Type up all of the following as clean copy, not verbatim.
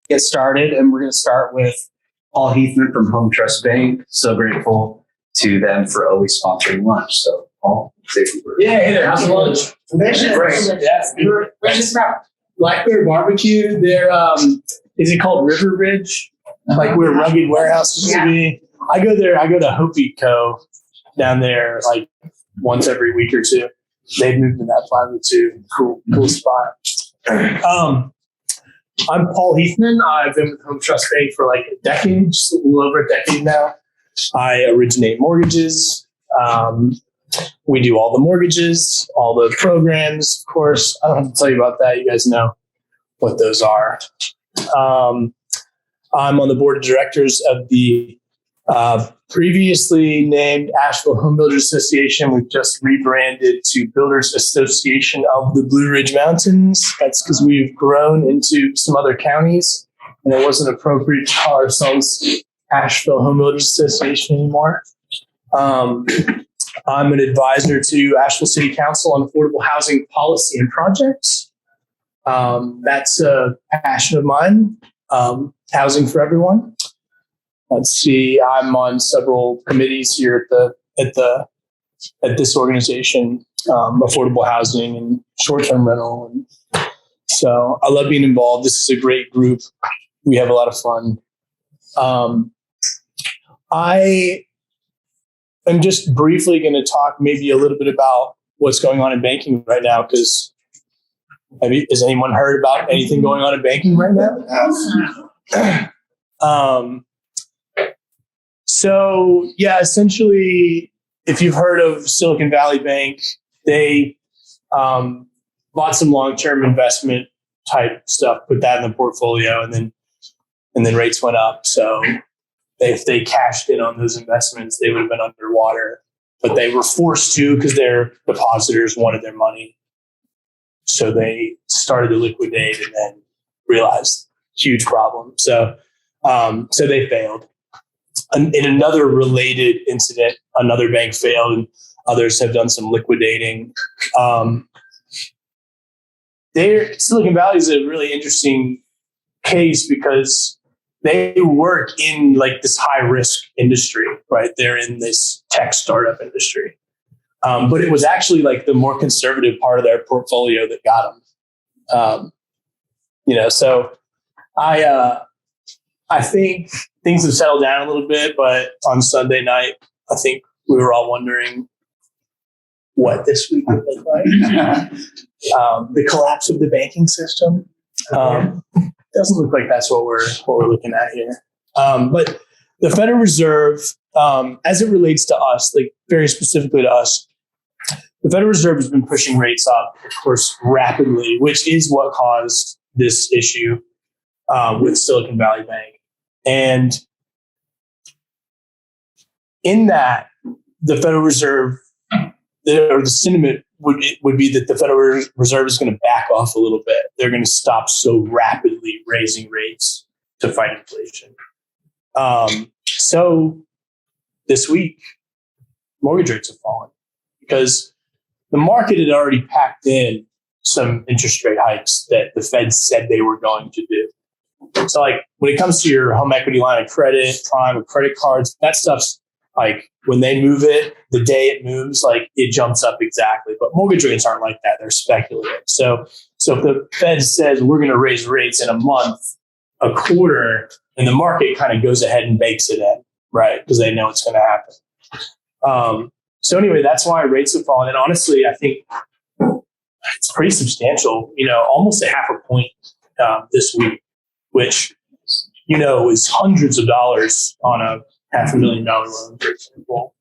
get started, and we're going to start with Paul Heathman from Home Trust Bank. So grateful to them for always sponsoring lunch. So, Paul, say a few words. Yeah, hey there. How's the lunch? Great. Yeah, Black Bear Barbecue. They're is it called River Ridge? Like where Rugged Warehouse used to be. I go there. I go to Hopi Co. down there like once every week or two. They've moved to that 502. Cool spot. I'm Paul Heathman. I've been with Home Trust Bank for like a decade, just a little over a decade now. I originate mortgages. We do all the mortgages, all the programs, of course. I don't have to tell you about that. You guys know what those are. I'm on the board of directors of the previously named Asheville Home Builders Association. We've just rebranded to Builders Association of the Blue Ridge Mountains. That's because we've grown into some other counties, and it wasn't appropriate to call ourselves Asheville Home Builders Association anymore. I'm an advisor to Asheville City Council on affordable housing policy and projects. That's a passion of mine, housing for everyone. Let's see, I'm on several committees here at this organization, affordable housing and short-term rental. And so I love being involved. This is a great group. We have a lot of fun. I am just briefly going to talk maybe a little bit about what's going on in banking right now, because has anyone heard about anything going on in banking right now? So yeah, essentially, if you've heard of Silicon Valley Bank, they bought some long-term investment type stuff, put that in the portfolio, and then rates went up. So if they cashed in on those investments, they would have been underwater. But they were forced to because their depositors wanted their money. So they started to liquidate and then realized huge problem. So they failed. In another related incident, another bank failed and others have done some liquidating. Silicon Valley is a really interesting case because they work in like this high risk industry, right? They're in this tech startup industry. But it was actually like the more conservative part of their portfolio that got them. So I think things have settled down a little bit, but on Sunday night, I think we were all wondering what this week would look like. The collapse of the banking system. Doesn't look like that's what we're looking at here. But the Federal Reserve, as it relates to us, like very specifically to us, the Federal Reserve has been pushing rates up, of course, rapidly, which is what caused this issue with Silicon Valley Bank. And in that, the Federal Reserve, or the sentiment would be that the Federal Reserve is going to back off a little bit. They're going to stop so rapidly raising rates to fight inflation. So this week, mortgage rates have fallen because the market had already packed in some interest rate hikes that the Fed said they were going to do. So like when it comes to your home equity line of credit, prime or credit cards, that stuff's like when they move it, the day it moves, like it jumps up exactly. But mortgage rates aren't like that. They're speculative. So if the Fed says we're going to raise rates in a month, a quarter, and the market kind of goes ahead and bakes it in, right? Because they know it's going to happen. So anyway, that's why rates have fallen. And honestly, I think it's pretty substantial, almost a half a point this week, which, is hundreds of dollars on a $500,000 loan, for example,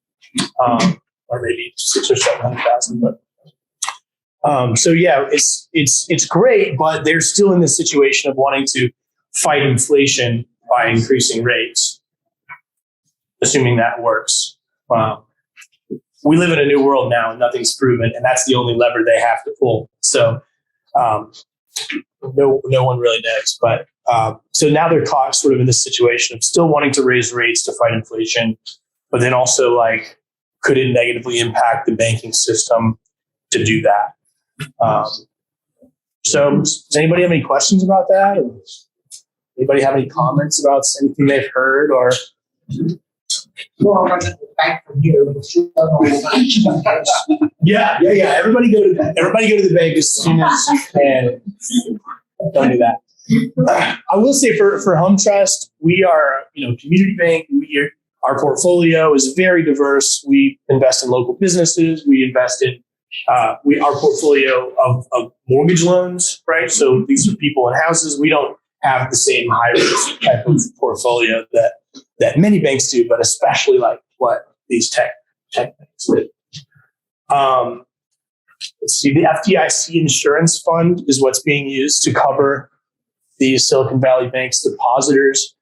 or maybe 600,000 or 700,000. But so yeah, it's great, but they're still in this situation of wanting to fight inflation by increasing rates, assuming that works. We live in a new world now, and nothing's proven, and that's the only lever they have to pull. So no one really knows, but. So now they're caught sort of in this situation of still wanting to raise rates to fight inflation, but then also like, could it negatively impact the banking system to do that? So does anybody have any questions about that? Anybody have any comments about anything they've heard or? Well, I'm the bank from here. Yeah. Everybody go to the bank as soon as you can. Don't do that. I will say for Home Trust, we are, community bank. Our portfolio is very diverse. We invest in local businesses. We invest in our portfolio of mortgage loans, right? So these are people in houses. We don't have the same high risk type of portfolio that many banks do, but especially like what these tech banks do. Let's see, the FDIC insurance fund is what's being used to cover the Silicon Valley Bank's depositors.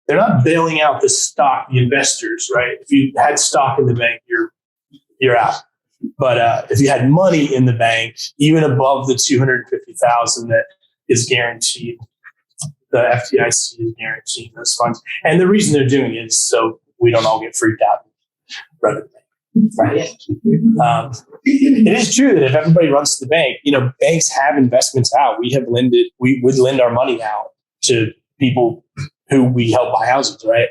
They're not bailing out the stock, the investors, right? If you had stock in the bank, you're out. But if you had money in the bank, even above the $250,000 that is guaranteed, the FDIC is guaranteeing those funds. And the reason they're doing it is so we don't all get freaked out and run to the bank, right? It is true that if everybody runs to the bank, banks have investments out. We would lend our money out to people who we help buy houses, right?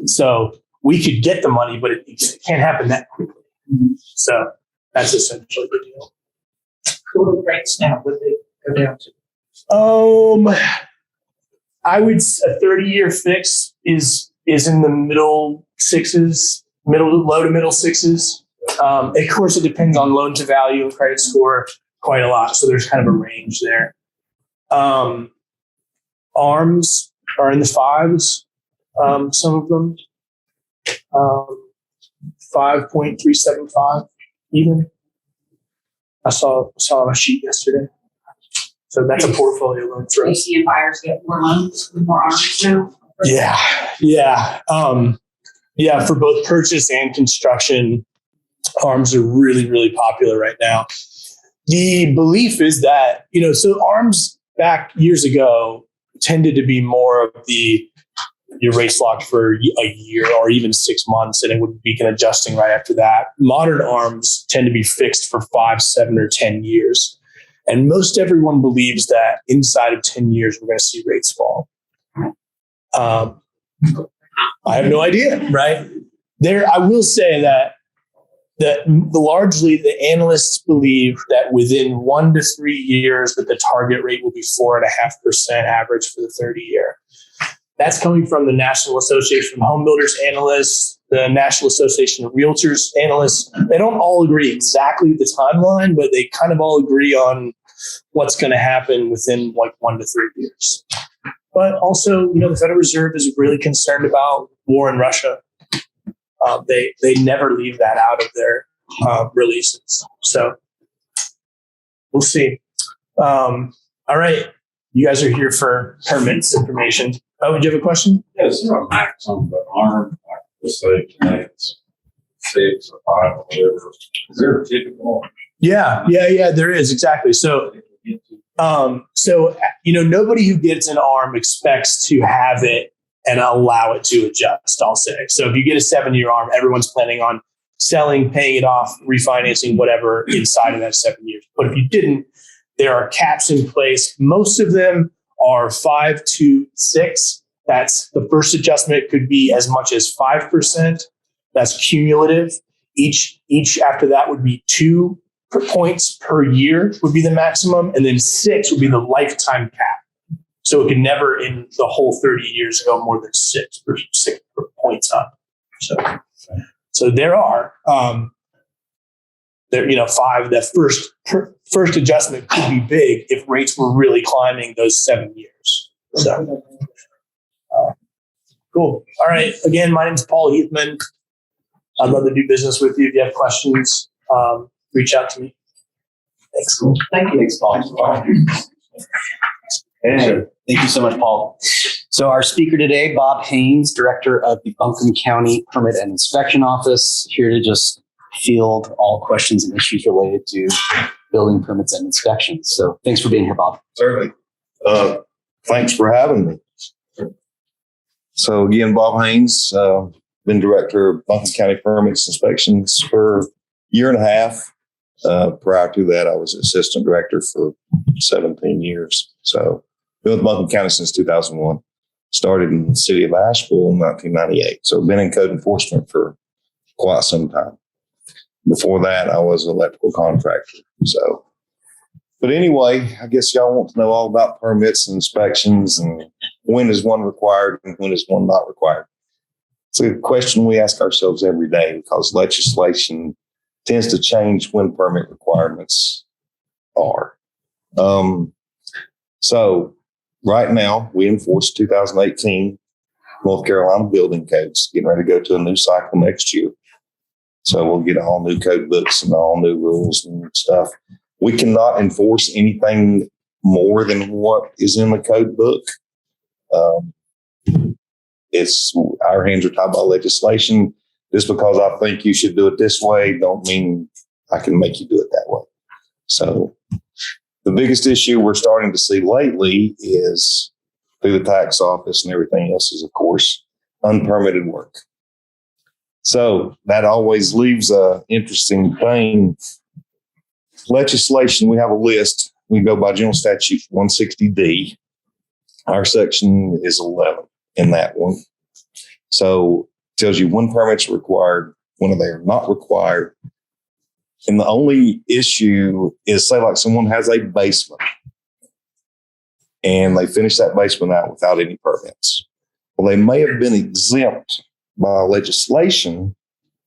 So we could get the money, but it can't happen that quickly. So that's essentially the deal. What are the rates now? Would they go down to? I would a 30-year fix is in the middle sixes, low to middle sixes. Of course, it depends on loan to value and credit score quite a lot. So there's kind of a range there. ARMs are in the fives. Some of them 5.375 even. I saw a sheet yesterday. So that's a portfolio loan for You us. see buyers get more loans with more arms now? Yeah. For both purchase and construction, ARMs are really, really popular right now. The belief is that, so ARMs back years ago tended to be more of your rates locked for a year or even 6 months, and it would begin adjusting right after that. Modern ARMs tend to be fixed for 5, 7, or 10 years. And most everyone believes that inside of 10 years, we're going to see rates fall. I have no idea, right? I will say that largely the analysts believe that within 1 to 3 years that the target rate will be 4.5% average for the 30-year. That's coming from the National Association of Home Builders analysts, the National Association of Realtors analysts. They don't all agree exactly the timeline, but they kind of all agree on what's going to happen within like 1 to 3 years. But also, the Federal Reserve is really concerned about war in Russia. They never leave that out of their releases. So we'll see. All right. You guys are here for permits information. Oh, would you have a question? Yeah, is there a max on the arm? Like, let's say it's 6 or 5 or whatever. Is there a typical? Yeah, there is. Exactly. So, nobody who gets an arm expects to have it and allow it to adjust, I'll say. So if you get a 7-year arm, everyone's planning on selling, paying it off, refinancing, whatever inside of that 7 years. But if you didn't, there are caps in place. Most of them are 5 to 6. That's the first adjustment could be as much as 5%. That's cumulative. Each after that would be 2 points per year would be the maximum. And then 6 would be the lifetime cap. So it can never in the whole 30 years go more than 6 points up. So there are, 5, that first adjustment could be big if rates were really climbing those 7 years. So, cool. All right. Again, my name is Paul Heathman. I'd love to do business with you. If you have questions, reach out to me. Thanks. Thank you. Thanks, Paul. Hey, thank you so much, Paul. So our speaker today, Bob Haynes, Director of the Buncombe County Permit and Inspection Office, here to just field all questions and issues related to building permits and inspections. So thanks for being here, Bob. Certainly. Thanks for having me. So again, Bob Haynes, been Director of Buncombe County Permits and Inspections for a year and a half. Prior to that, I was Assistant Director for 17 years. So Been with Buncombe County since 2001. Started in the city of Asheville in 1998. So been in code enforcement for quite some time. Before that, I was an electrical contractor. So, but anyway, I guess y'all want to know all about permits and inspections and when is one required and when is one not required. It's a question we ask ourselves every day because legislation tends to change when permit requirements are. So right now we enforce 2018 North Carolina building codes, getting ready to go to a new cycle next year. So we'll get all new code books and all new rules and stuff. We cannot enforce anything more than what is in the code book. It's our hands are tied by legislation. Just because I think you should do it this way, don't mean I can make you do it that way. So the biggest issue we're starting to see lately is through the tax office and everything else is, of course, unpermitted work. So that always leaves a interesting thing. Legislation, we have a list. We go by General Statute 160D. Our section is 11 in that one. So it tells you when permits are required, when they are not required. And the only issue is, say, like someone has a basement and they finish that basement out without any permits. Well, they may have been exempt by legislation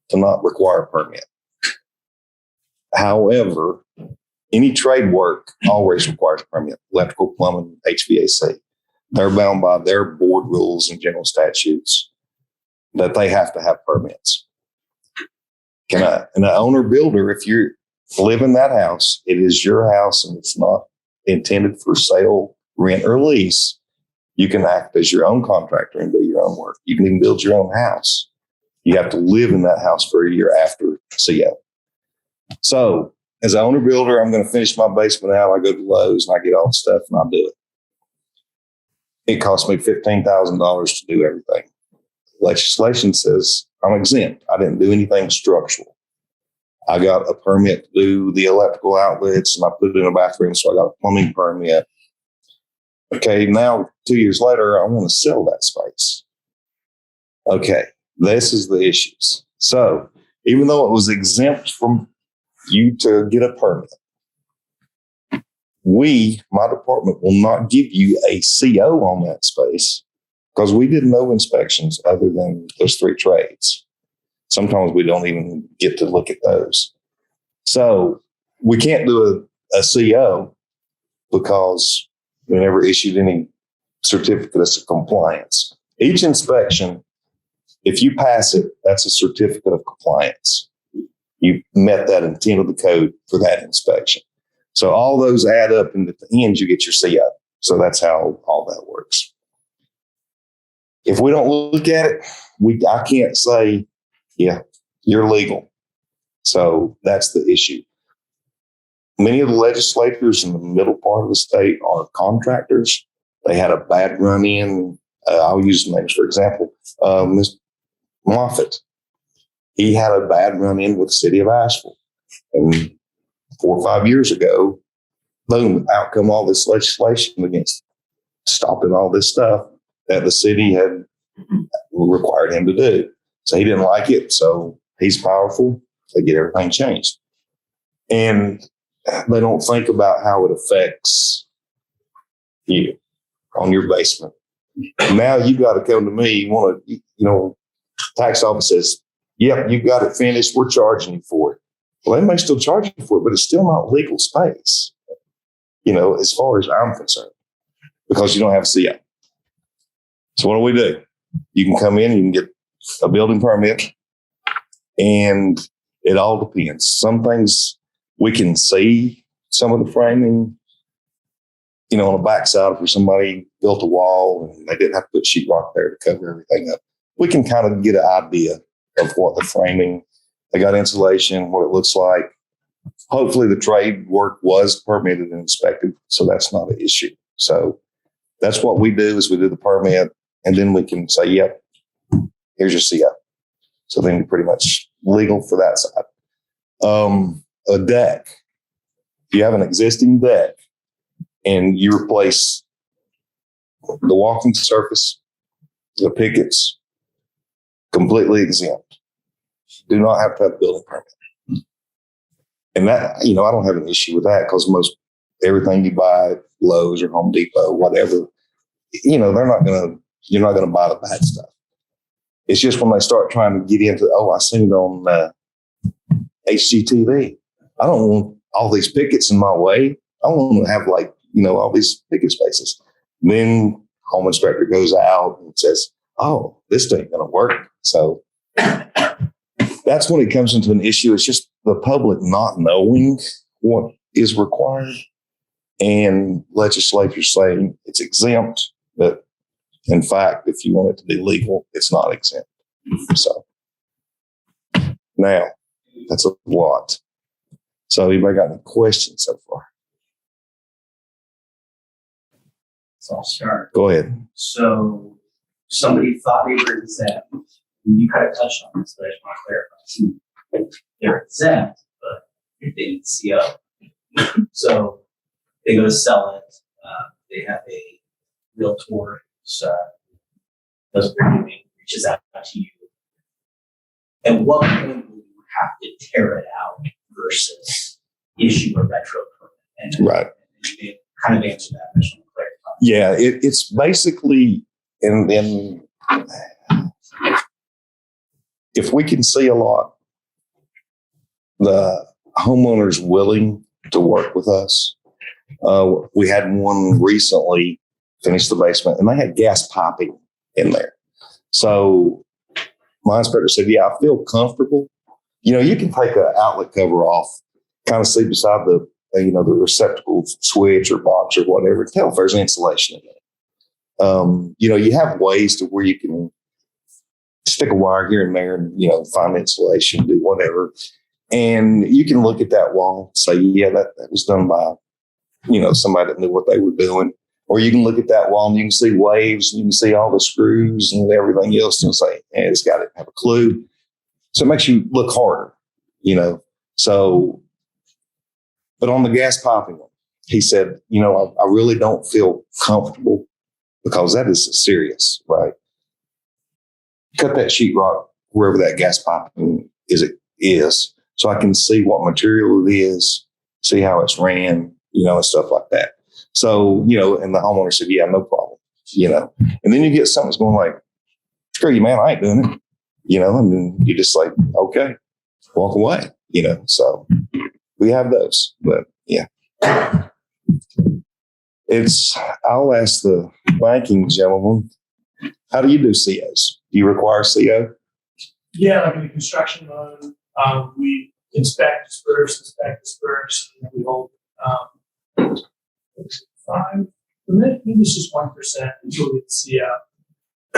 to not require a permit. However, any trade work always requires a permit, electrical, plumbing, HVAC. They're bound by their board rules and general statutes that they have to have permits. And an owner builder, if you live in that house, it is your house and it's not intended for sale, rent, or lease. You can act as your own contractor and do your own work. You can even build your own house. You have to live in that house for a year after CO. So as an owner builder, I'm going to finish my basement out. I go to Lowe's and I get all the stuff and I do it. It cost me $15,000 to do everything. Legislation says I'm exempt. I didn't do anything structural. I got a permit to do the electrical outlets and I put it in a bathroom. So I got a plumbing permit. Okay, now 2 years later, I want to sell that space. Okay, this is the issues. So even though it was exempt from you to get a permit, my department will not give you a CO on that space because we did no inspections other than those 3 trades. Sometimes we don't even get to look at those. So we can't do a CO because we never issued any certificates of compliance. Each inspection, if you pass it, that's a certificate of compliance. You met that intent of the code for that inspection. So all those add up, and at the end, you get your CO. So that's how all that works. If we don't look at it, I can't say, yeah, you're legal. So that's the issue. Many of the legislators in the middle part of the state are contractors. They had a bad run-in. I'll use names, for example, Ms. Moffitt. He had a bad run-in with the city of Asheville. And 4 or 5 years ago, boom, out come all this legislation against stopping all this stuff that the city had required him to do. So he didn't like it. So he's powerful. They get everything changed. And they don't think about how it affects you on your basement. Now you got to come to me. You want to, tax office says, yep, you got it finished. We're charging you for it. Well, they may still charge you for it, but it's still not legal space, as far as I'm concerned, because you don't have a CO. So what do? You can come in, you can get a building permit, and it all depends. Some things we can see some of the framing, on the backside where somebody built a wall and they didn't have to put sheetrock there to cover everything up. We can kind of get an idea of what the framing, they got insulation, what it looks like. Hopefully the trade work was permitted and inspected, so that's not an issue. So that's what we do is we do the permit, and then we can say, yep, here's your CO. So then you're pretty much legal for that side. A deck. If you have an existing deck and you replace the walking surface, the pickets, completely exempt. Do not have to have a building permit. And that, I don't have an issue with that because everything you buy at Lowe's or Home Depot, whatever, you're not going to buy the bad stuff. It's just when they start trying to get into, I seen it on HGTV. I don't want all these pickets in my way. I want to have all these picket spaces. Then home inspector goes out and says, oh, this ain't going to work. So that's when it comes into an issue. It's just the public not knowing what is required and legislators saying it's exempt. But in fact, if you want it to be legal, it's not exempt. So now that's a lot. So anybody got any questions so far? So I'll start. Go ahead. So somebody thought they were exempt. You kind of touched on this, but I just want to clarify. They're exempt, but they need CO. So they go to sell it. They have a realtor who does reviewing, reaches out to you. At what point will you have to tear it out versus issue a retro permit? And Right. And you kind of answer that. I just want to clarify. Yeah, it's basically in if we can see a lot, the homeowner's willing to work with us. We had one recently finish the basement and they had gas piping in there. So my inspector said, yeah, I feel comfortable. You can take an outlet cover off, kind of see beside the receptacle switch or box or whatever, tell if there's insulation in it. You have ways to where you can stick a wire here and there and, find insulation, do whatever. And you can look at that wall and say, yeah, that was done by, somebody that knew what they were doing. Or you can look at that wall and you can see waves and you can see all the screws and everything else and say, hey, this guy didn't have a clue. So it makes you look harder, So, but on the gas piping one, he said, I really don't feel comfortable because that is serious, right? Cut that sheetrock wherever that gas piping is, so I can see what material it is, see how it's ran, and stuff like that. So, and the homeowner said, yeah, no problem, and then you get something that's going like, screw you, man, I ain't doing it, and then you just like, okay, walk away, so we have those, but yeah. I'll ask the banking gentleman, how do you do COs? Do you require CO? Yeah, like in the construction loan, we inspect, disperse, and we hold 5%, maybe it's just 1% until we get the CO.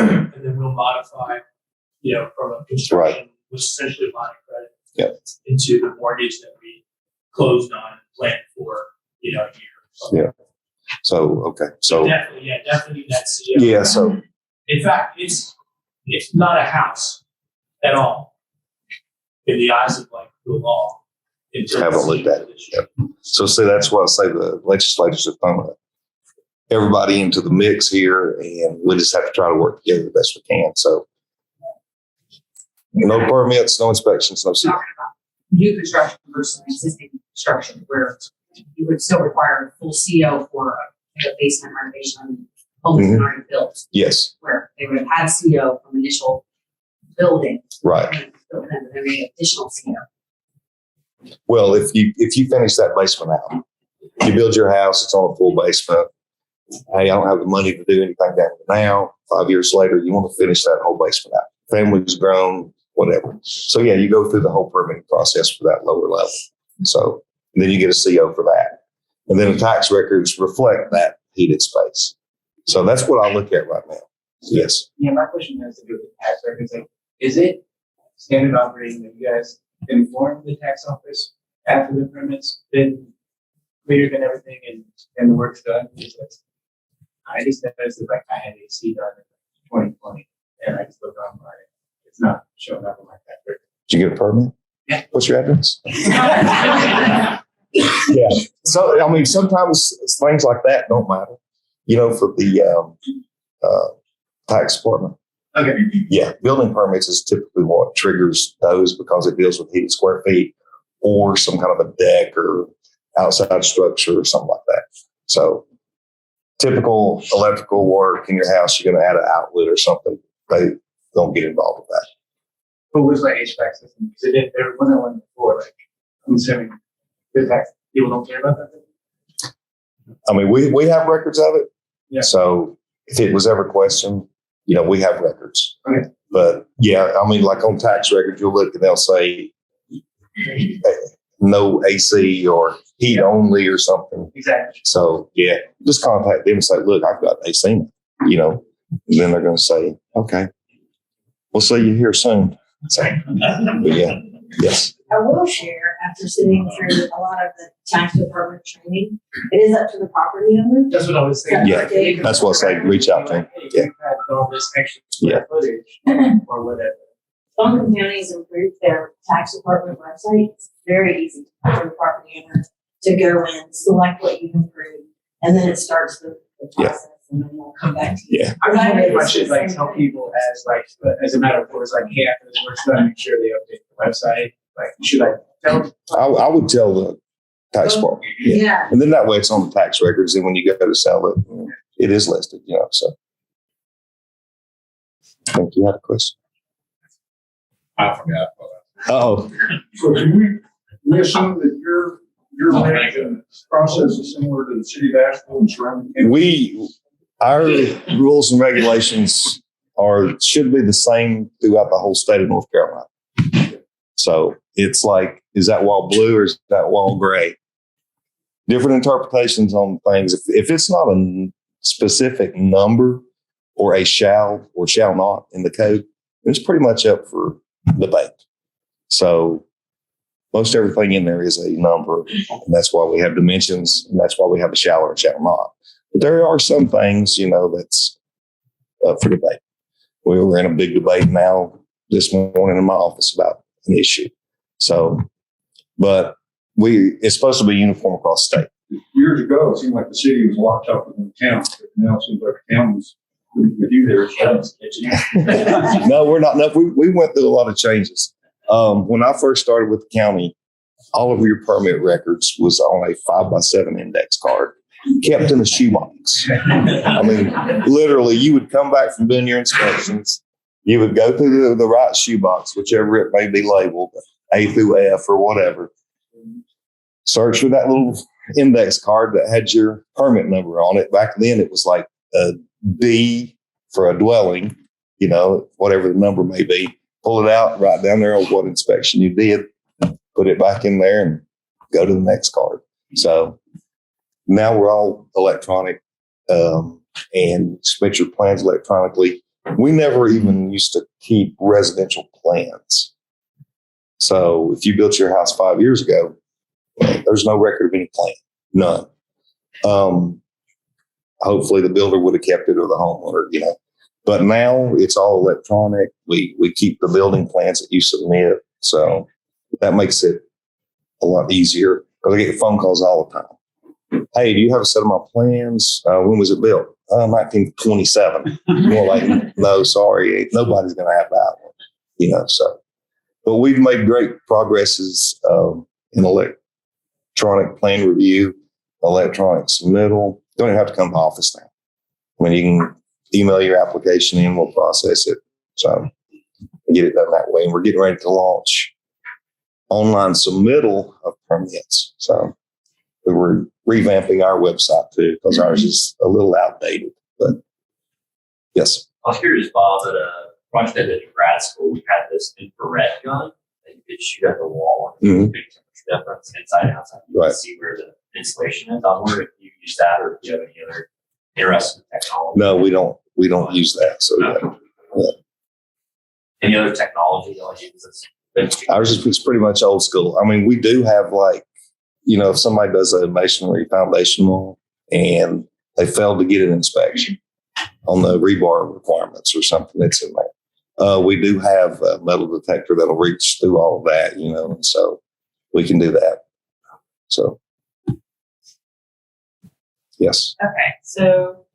And then we'll modify, from a construction, which is essentially line of credit, into the mortgage that we closed on and planned for, a year. Yeah. So, okay. So definitely need that CO. Yeah. So in fact, it's not a house at all in the eyes of the law. Haven't looked at it. Yep. So see, that's why I say the legislators have thrown everybody into the mix here, and we just have to try to work together the best we can. So no permits, no inspections, no CO. Talking about new construction versus existing construction, where you would still require a full CO for a basement renovation on homes that already built. Yes. Where they would have had a CO from initial building. Right. And then they made additional CO. Well, if you finish that basement out, you build your house, it's on a full basement. Hey, I don't have the money to do anything down now. 5 years later, you want to finish that whole basement out. Family's grown, whatever. So yeah, you go through the whole permitting process for that lower level. So then you get a CO for that. And then the tax records reflect that heated space. So that's what I look at right now. Yes. Yeah, my question has to do with the tax records. Is it standard operating that you guys inform the tax office after the permit's been cleared and everything and the work's done? I just noticed that I had AC done in 2020 and I just looked online. It's not showing up on my tax record. Did you get a permit? Yeah. What's your address? Yeah. So, sometimes things like that don't matter. For the tax department. Okay. Yeah, building permits is typically what triggers those because it deals with heated square feet or some kind of a deck or outside structure or something like that. So typical electrical work in your house, you're going to add an outlet or something. They don't get involved with that. Who was like HVAC system? Because it there wasn't one before. Like, I'm assuming the tax people don't care about that. I mean, we have records of it. Yeah. So if it was ever questioned, we have records. Okay. But yeah, I mean, like on tax records, you'll look and they'll say no AC or heat only or something. Exactly. So yeah, just contact them and say, look, I've got AC, and then they're going to say, okay, we'll see you here soon. So, but yeah, yes. I will share, after sitting through a lot of the tax department training, it is up to the property owner. That's what I was thinking. Yeah, that's what I say. Reach out to them. Hey, Yeah. you've had all this extra Yeah. footage or whatever. Buncombe County has improved their tax department website. It's very easy for the property owner to go in, select what you've improved, and then it starts the Yeah. process, and then they'll come back to you. Yeah. I was wondering if I It's should the like same tell thing. people as a matter of course, like, hey, after this work's done, make sure they update the website. Like, should I tell them? I would tell the tax department. Yeah. Yeah. And then that way it's on the tax records. And when you go to sell it, it is listed, so. I think you had a question. I forgot. Oh, So can we assume that your management process is similar to the city of Asheville and surrounding counties? our rules and regulations should be the same throughout the whole state of North Carolina. So it's like, is that wall blue or is that wall gray? Different interpretations on things. If it's not a specific number or a shall or shall not in the code, it's pretty much up for debate. So most everything in there is a number, and that's why we have dimensions, and that's why we have a shall or a shall not. But there are some things, that's up for debate. We were in a big debate now this morning in my office about an issue. So, but it's supposed to be uniform across the state. Years ago, it seemed like the city was a lot tougher than the county, but now it seems like the county's with you there. No, we're not. No, we went through a lot of changes. When I first started with the county, all of your permit records was on a 5x7 index card, kept in a shoebox. I mean, literally, you would come back from doing your inspections. You would go through the right shoebox, whichever it may be labeled, A through F or whatever. Search for that little index card that had your permit number on it. Back then, it was like a D for a dwelling, whatever the number may be. Pull it out, write down there what inspection you did, put it back in there, and go to the next card. So now we're all electronic and submit your plans electronically. We never even used to keep residential plans. So if you built your house 5 years ago, there's no record of any plan, none. Hopefully the builder would have kept it or the homeowner, But now it's all electronic. We keep the building plans that you submit. So that makes it a lot easier because I get phone calls all the time. Hey, do you have a set of my plans? When was it built? 1927. More like, no, sorry, nobody's going to have that one, so. But we've made great progresses in electronic plan review, electronic submittal. Don't even have to come to the office now. I mean, you can email your application in, we'll process it. So get it done that way. And we're getting ready to launch online submittal of permits. So we were revamping our website too, because ours is a little outdated. But yes. I was curious, Bob, at a project I did in grad school, we had this infrared gun that you could shoot at the wall and Mhm. big temperature difference inside and outside. You Right. could see where the insulation is. I was wondering if you use that or if you have any other interesting technology. No, we don't use that. So yeah. Any other technology y'all use that's Ours is pretty much old school. I mean, we do have if somebody does a masonry foundation wall and they failed to get an inspection on the rebar requirements or something that's in there. We do have a metal detector that'll reach through all of that, and so we can do that. So, yes. Okay, so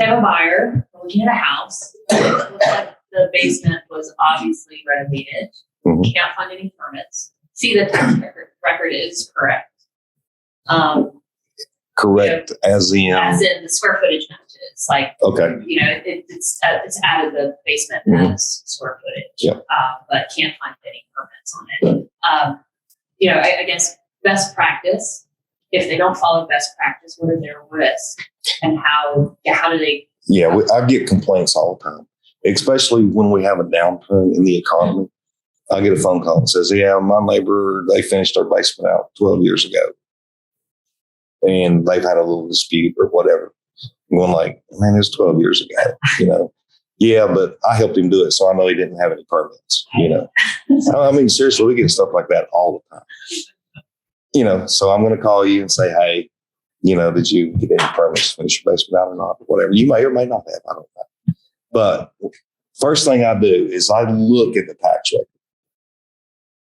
They have a buyer, we're looking at a house. It looks like the basement was obviously renovated. Mhm. Can't find any permits. See, the tax record is correct. Correct, as in, As in the square footage matches, like, okay, it's added the basement Mhm. as square footage. Yep. But can't find any permits on it. I guess best practice, if they don't follow best practice, what are their risks and how do they? yeah, I get complaints all the time, especially when we have a downturn in the economy. I get a phone call that says, yeah, my neighbor, they finished their basement out 12 years ago. And they've had a little dispute or whatever. I'm going like, man, it was 12 years ago, Yeah, but I helped him do it, so I know he didn't have any permits, I mean, seriously, we get stuff like that all the time. So I'm going to call you and say, hey, did you get any permits to finish your basement out or not? Whatever. You may or may not have, I don't know. But first thing I do is I look at the tax record.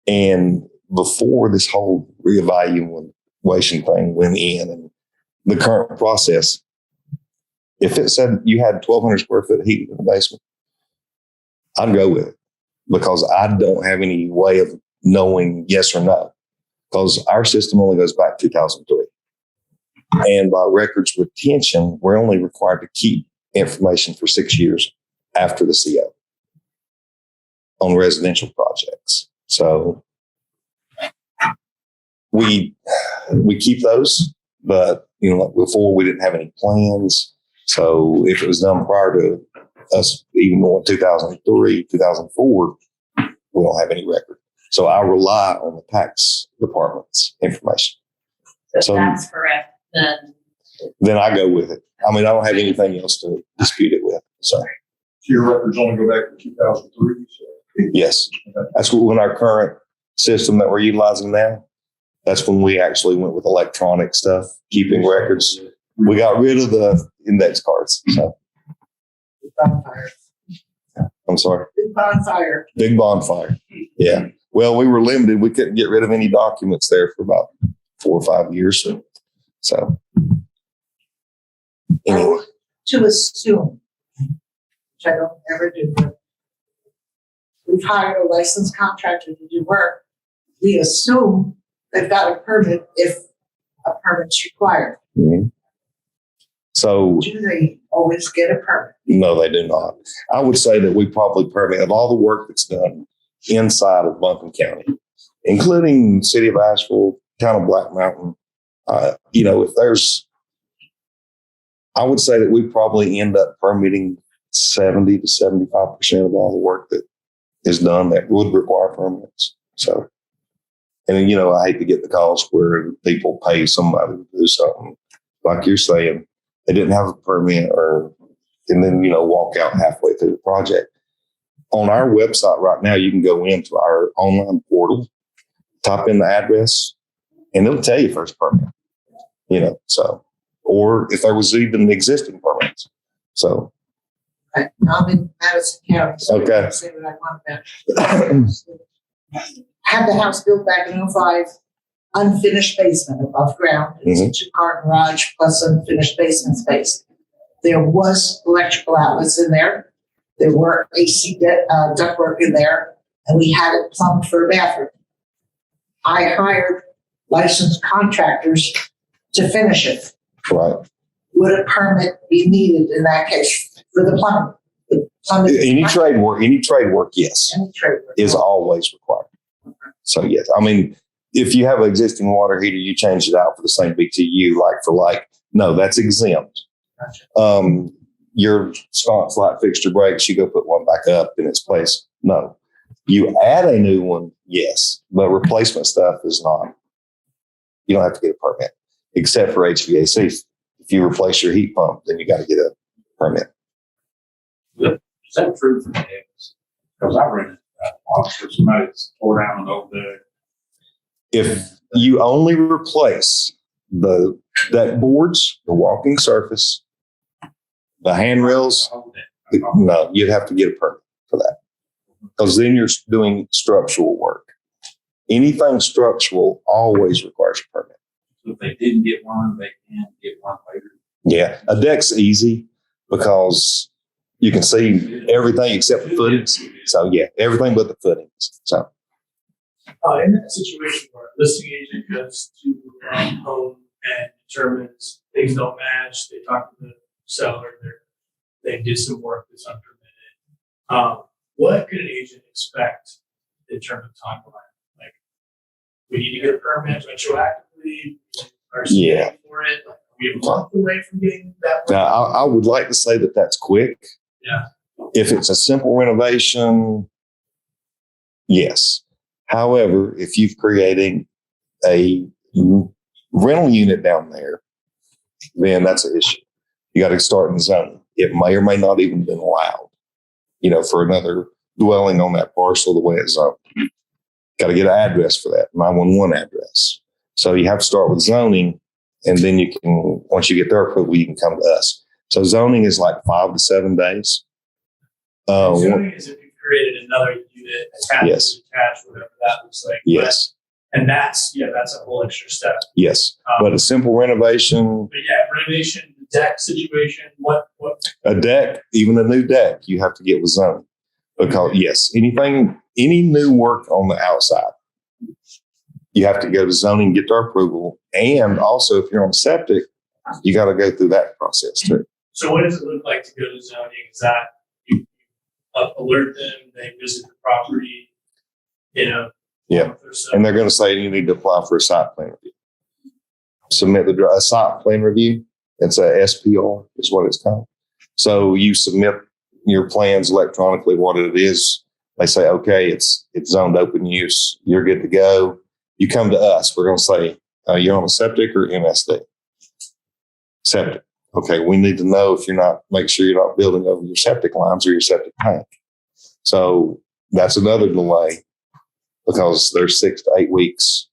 And before this whole reevaluation thing went in and the current process, if it said you had 1,200 square foot of heat in the basement, I'd go with it because I don't have any way of knowing yes or no because our system only goes back to 2003. And by records retention, we're only required to keep information for 6 years after the CO on residential projects. So we keep those, but like before we didn't have any plans. So if it was done prior to us even going 2003, 2004, we don't have any record. So I rely on the tax department's information. So that's correct, then I go with it. I mean, I don't have anything else to dispute it with. So your records only go back to 2003. yes, that's when our current system that we're utilizing now. That's when we actually went with electronic stuff, keeping records. We got rid of the index cards. So Bonfire. I'm sorry. Big bonfire. Big bonfire. Yeah. Well, we were limited. We couldn't get rid of any documents there for about 4 or 5 years. So anyway. To assume, which I don't ever do, but we've hired a licensed contractor to do work. We assume they've got a permit if a permit's required. Mm-hmm. So Do they always get a permit? no, they do not. I would say that we probably permit of all the work that's done inside of Buncombe County, including City of Asheville, Town of Black Mountain. If there's, I would say that we probably end up permitting 70 to 75% of all the work that is done that would require permits. So, and I hate to get the calls where people pay somebody to do something like you're saying. They didn't have a permit and then, walk out halfway through the project. On our website right now, you can go into our online portal, type in the address, and it'll tell you first permit, or if there was even existing permits. So. I'm in Madison County. So Okay. I can say what I want about. Had the house built back in 2005, unfinished basement above ground. It's a 2-car garage plus unfinished basement space. There was electrical outlets in there. There were AC ductwork in there, and we had it plumbed for a bathroom. I hired licensed contractors to finish it. Right. Would a permit be needed in that case for the plumbing? Any trade work, yes, Any trade work. is always required. So yes, I mean, if you have an existing water heater, you change it out for the same BTU, like for like, no, that's exempt. Gotcha. Your sconce light fixture breaks, you go put one back up in its place. No, you add a new one, yes, but replacement stuff is not. You don't have to get a permit, except for HVAC. If you replace your heat pump, then you got to get a permit. Is that true for eggs? Because I rented that box for somebody that's tore down an old deck. If you only replace the deck boards, the walking surface, the handrails, no, you'd have to get a permit for that. Because then you're doing structural work. Anything structural always requires a permit. So if they didn't get one, they can get one later. Yeah, a deck's easy, because you can see everything except the footings. So yeah, everything but the footings. So In that situation where a listing agent goes to home and determines things don't match, they talk to the seller, they did some work that's unpermitted. What could an agent expect in terms of timeline? Like, we need to get a permit retroactively, or Yeah. for it. Like, are we a month away from getting that? now I would like to say that that's quick. Yeah. If it's a simple renovation, yes. However, if you've created a rental unit down there, then that's an issue. You got to start in zoning. It may or may not even been allowed, for another dwelling on that parcel the way it's zoned. Got to get an address for that, 911 address. So you have to start with zoning, and then you can, once you get their approval, you can come to us. So zoning is like 5 to 7 days. Zoning is if you created another unit attached, Yes. detached, whatever that looks like. Yes, And that's a whole extra step. yes. But a simple renovation, But yeah, renovation, deck situation, what? a deck, even a new deck, you have to get with zoning. Because yes, any new work on the outside, you have to go to zoning, get their approval. And also if you're on septic, you got to go through that process too. So what does it look like to go to zoning? Is that you alert them, they visit the property, Yeah. or so? And they're going to say you need to apply for a site plan review. Submit a site plan review. It's a SPR is what it's called. So you submit your plans electronically, what it is. They say, okay, it's zoned open use. You're good to go. You come to us. We're going to say, you're on a septic or MSD? Septic. Okay, we need to know make sure you're not building over your septic lines or your septic tank. So that's another delay because there's 6 to 8 weeks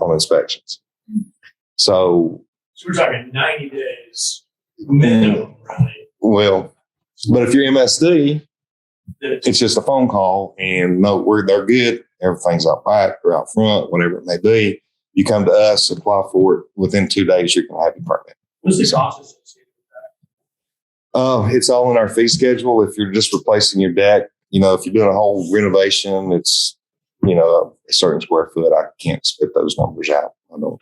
on inspections. So we're talking 90 days minimum, really. well, but if you're MSD, it's just a phone call and they're good. Everything's out back or out front, whatever it may be. You come to us, apply for it. Within 2 days, you can have your permit. What's the cost associated with that? It's all in our fee schedule. If you're just replacing your deck, if you're doing a whole renovation, it's, a certain square foot. I can't spit those numbers out. I don't.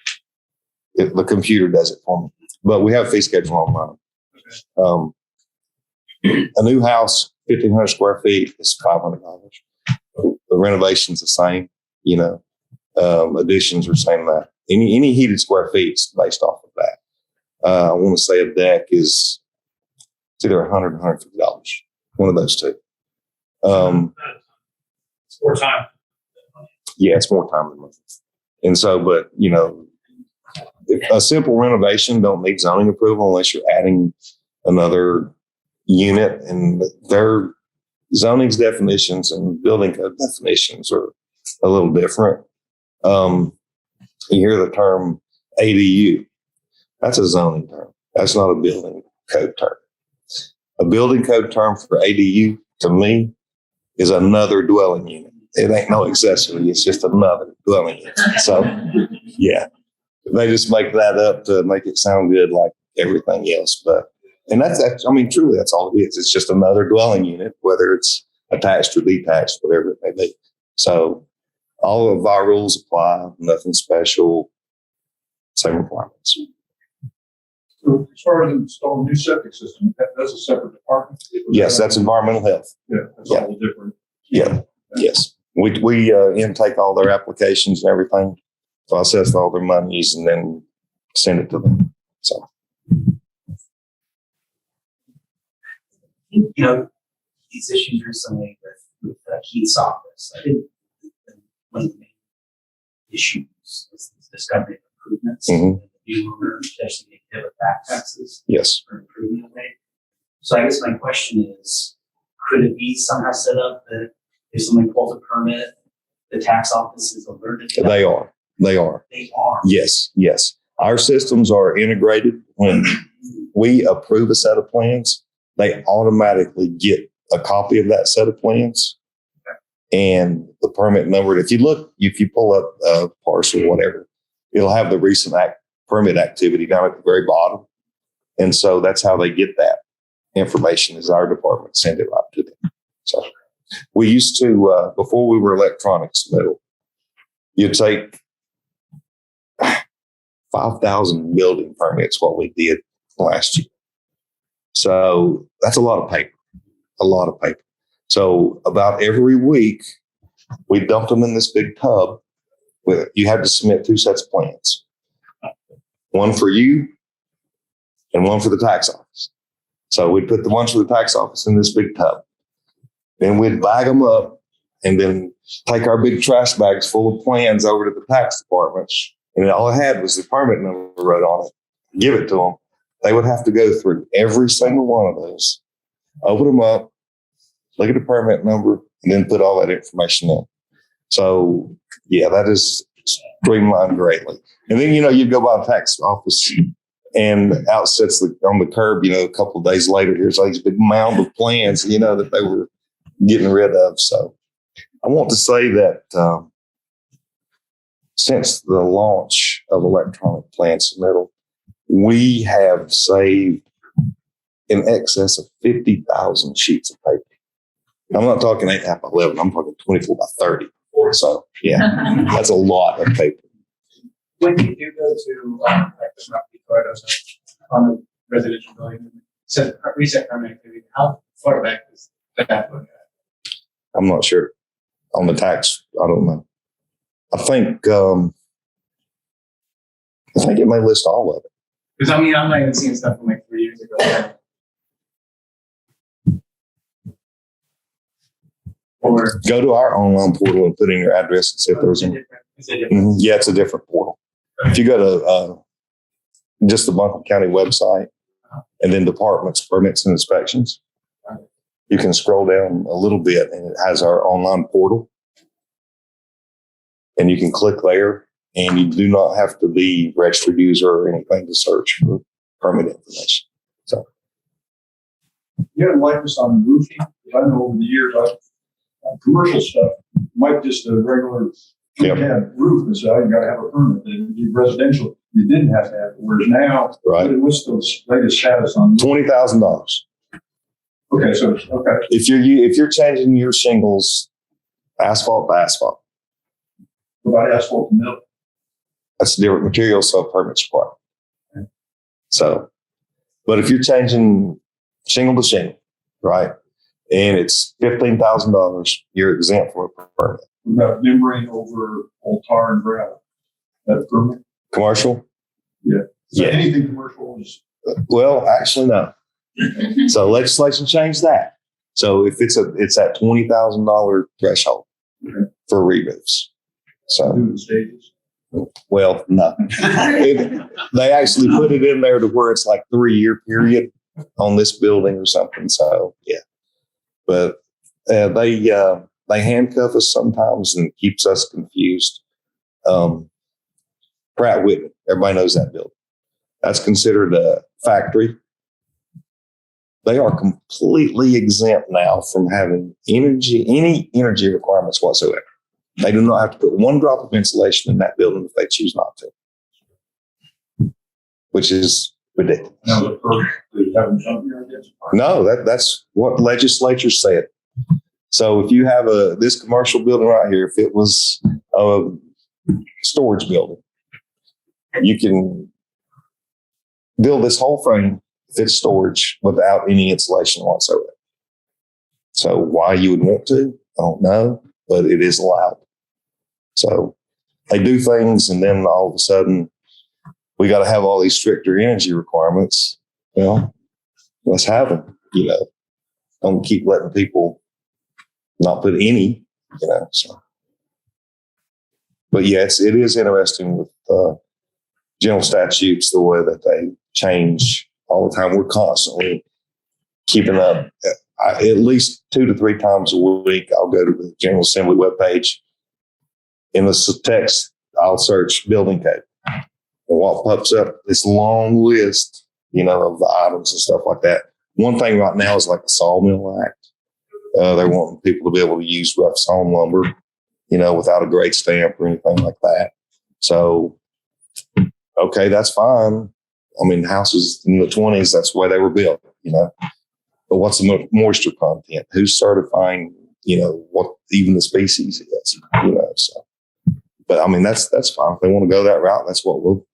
The computer does it for me. But we have a fee schedule online. Okay. A new house, 1,500 square feet is $500. The renovation's the same. Additions are the same. That any heated square feet is based off of that. I want to say a deck is it's either $100 or $150. One of those two. It's more time. Yeah, it's more time than money. And so, but a simple renovation don't need zoning approval unless you're adding another unit, and their zoning's definitions and building code definitions are a little different. You hear the term ADU. That's a zoning term. That's not a building code term. A building code term for ADU to me is another dwelling unit. It ain't no accessory. It's just another dwelling unit. So yeah, they just make that up to make it sound good like everything else. And truly that's all it is. It's just another dwelling unit, whether it's attached or detached, whatever it may be. So all of our rules apply, nothing special, same requirements. So as far as installing new septic system, that's a separate department. Yes, that's environmental health. Yeah, that's Yeah. all different. Yeah, yes. We intake all their applications and everything, process all their monies, and then send it to them. So, These issues recently with Keith's office, I think one of the main issues is the discovery of improvements. Mhm. The new owner potentially being hit with back taxes yes. for improvement rate. So I guess my question is, could it be somehow set up that if somebody pulls a permit, the tax office is alerted to that? They are. They are. Yes. Our systems are integrated. When we approve a set of plans, they automatically get a copy of that set of plans and the permit number. If you pull up a parcel, whatever, it'll have the recent permit activity down at the very bottom. And so that's how they get that. information as our department send it right to them. So we used to, before we were electronic submittal, you'd take 5,000 building permits, what we did last year. So that's a lot of paper, a lot of paper. So about every week, we dumped them in this big tub. You had to submit 2 sets of plans, one for you and one for the tax office. So we'd put the ones for the tax office in this big tub. Then we'd bag them up and then take our big trash bags full of plans over to the tax department. And all I had was the permit number wrote on it, give it to them. They would have to go through every single one of those, open them up, look at the permit number, and then put all that information in. So, yeah, that is streamlined greatly. And then, you'd go by the tax office and out sits on the curb, a couple of days later, here's all these big mound of plans, that they were getting rid of. So I want to say that since the launch of electronic plan submittal, we have saved in excess of 50,000 sheets of paper. I'm not talking 8 by 11. I'm talking 24 by 30. So, yeah, that's a lot of paper. When you do go to like the property card on a residential building, set reset permit activity, how far back does that look at? I'm not sure. On the tax, I don't know. I think it may list all of it. Because I'm not even seeing stuff from like 3 years ago. Or go to our online portal and put in your address and see if there's any. Yeah, it's a different portal. If you go to just the Buncombe County website and then departments, permits, and inspections, you can scroll down a little bit and it has our online portal. And you can click there, and you do not have to be a registered user or anything to search for permit information. So, You had like this on roofing. I know over the years, commercial stuff might just a regular roof and say, you got to have a permit. And residential, you didn't have to have it. Whereas now, right? What's the latest status on $20,000? Okay, so okay. If you're changing your shingles, asphalt to asphalt. What about asphalt and milk? That's a different material, so permits required. Okay. So, but if you're changing shingle to shingle, right, and it's $15,000, you're exempt from a permit. What about membrane over old tar and gravel? That permit? Commercial? Yeah. So yeah. Anything commercial is. Well, actually, no. So legislation changed that. So if it's that $20,000 threshold for re-roofs. So, well, no. They actually put it in there to where it's like 3-year period on this building or something. So, yeah. But they handcuff us sometimes and keeps us confused. Pratt Whitney, everybody knows that building. That's considered a factory. They are completely exempt now from having any energy requirements whatsoever. They do not have to put one drop of insulation in that building if they choose not to, which is ridiculous. No, that's what legislature said. So if you have this commercial building right here, if it was a storage building, you can build this whole frame if it's storage without any insulation whatsoever. So why you would want to, I don't know, but it is allowed. So they do things, and then all of a sudden we got to have all these stricter energy requirements. Well, let's have them, Don't keep letting people not put any, so. But yeah, it is interesting with general statutes, the way that they change all the time. We're constantly keeping up. At least 2 to 3 times a week, I'll go to the General Assembly webpage. In the text, I'll search building code. And what pops up, this long list, of the items and stuff like that. One thing right now is like the Sawmill Act. They want people to be able to use rough sawn lumber, without a grade stamp or anything like that. So, okay, that's fine. I mean, houses in the 1920s, that's the way they were built, what's the moisture content? Who's certifying, what even the species is, so. But I mean, that's fine. If they want to go that route, that's what we'll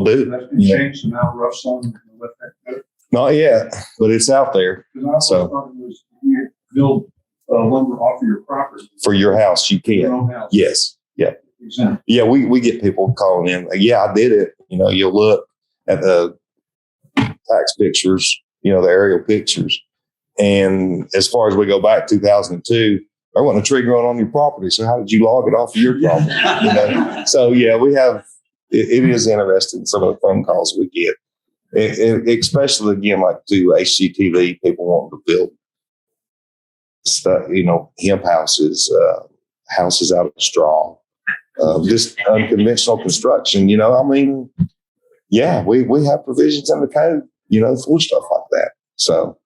do. That's been changed to now rough stone. Not yet, but it's out there. So thought it was you build lumber off of your property. For your house, you Your can. own house. Yes. Yeah. Exactly. Yeah. We get people calling in. Yeah, I did it. You'll look at the tax pictures, the aerial pictures. And as far as we go back 2002, there wasn't a tree growing on your property. So how did you log it off of your property? So yeah, we have, it is interesting, some of the phone calls we get. Especially again, like to HGTV, people wanting to build stuff, hemp houses, houses out of straw, just unconventional construction. I mean, yeah, we have provisions in the code, for stuff like that. So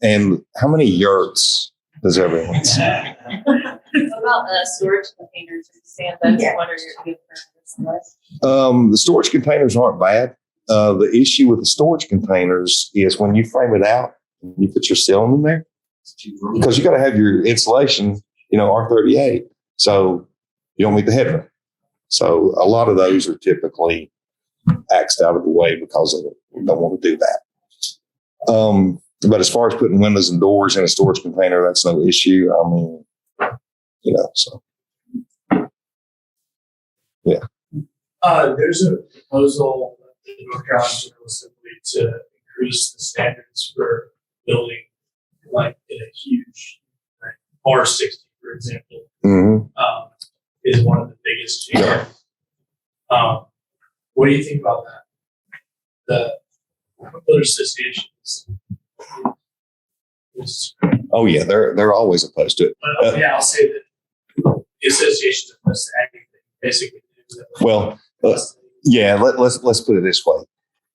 and how many yurts does everyone say? What about storage containers? Are you saying that's one of your good purposes? The storage containers aren't bad. The issue with the storage containers is when you frame it out, you put your ceiling in there, because you got to have your insulation, R38. So you don't meet the headroom. So a lot of those are typically axed out of the way because they don't want to do that. But as far as putting windows and doors in a storage container, that's no issue. I mean, so. Yeah. There's a proposal in North Carolina General Assembly to increase the standards for building, like in a huge, R60, for example, is one of the biggest changes. What do you think about that? The builder associations. Oh yeah, they're always opposed to it. I'll say that the associations are opposed to anything, basically. Well, yeah, let's put it this way.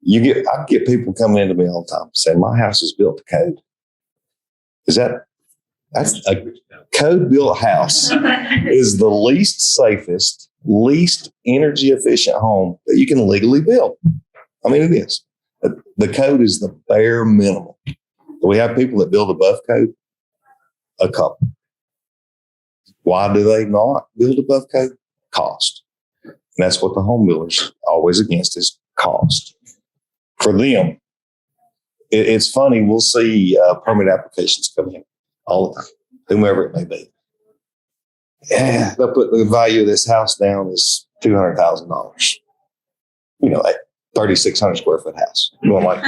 I get people coming into me all the time saying my house is built to code. That's a code built house is the least safest, least energy efficient home that you can legally build. I mean, it is. The code is the bare minimum. We have people that build above code, a couple. Why do they not build above code? Cost. And that's what the home builders are always against, is cost. For them, it's funny. We'll see permit applications come in all the time, whomever it may be. Yeah, they'll put the value of this house down as $200,000. 3,600 square foot house. Going like,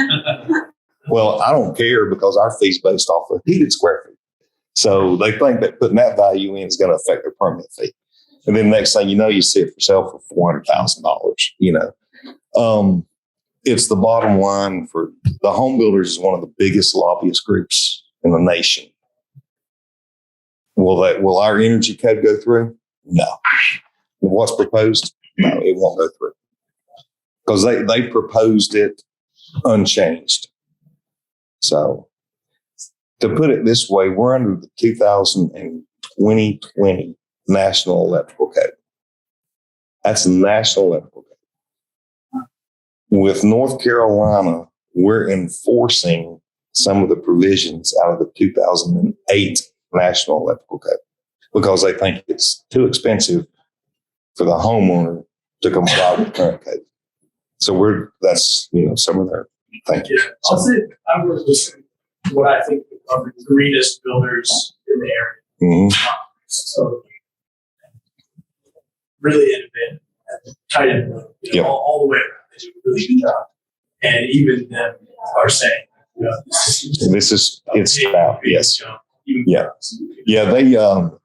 well, I don't care because our fee's based off of heated square feet. So they think that putting that value in is going to affect their permit fee. And then next thing you know, you see it for sale for $400,000. It's the bottom line for the home builders is one of the biggest lobbyist groups in the nation. Will our energy code go through? No. What's proposed? No, it won't go through. Because they proposed it unchanged. So to put it this way, we're under the 2020 National Electrical Code. That's the National Electrical Code. With North Carolina, we're enforcing some of the provisions out of the 2008 National Electrical Code because they think it's too expensive for the homeowner to comply with the current code. So that's some of their thinking. Yeah, I'll say I was listening to what I think are the greenest builders in the area. Mm-hmm. So really innovative, tight end, all the way around. They do a really good job, and even them are saying, it's about yes. Yeah. They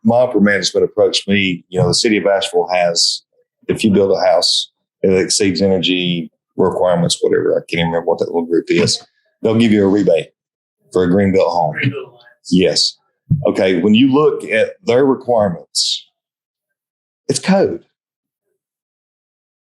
my upper management approached me. The city of Asheville has, if you build a house that exceeds energy requirements, whatever, I can't even remember what that little group is, they'll give you a rebate for a green built home. Yes. Okay. When you look at their requirements, it's code.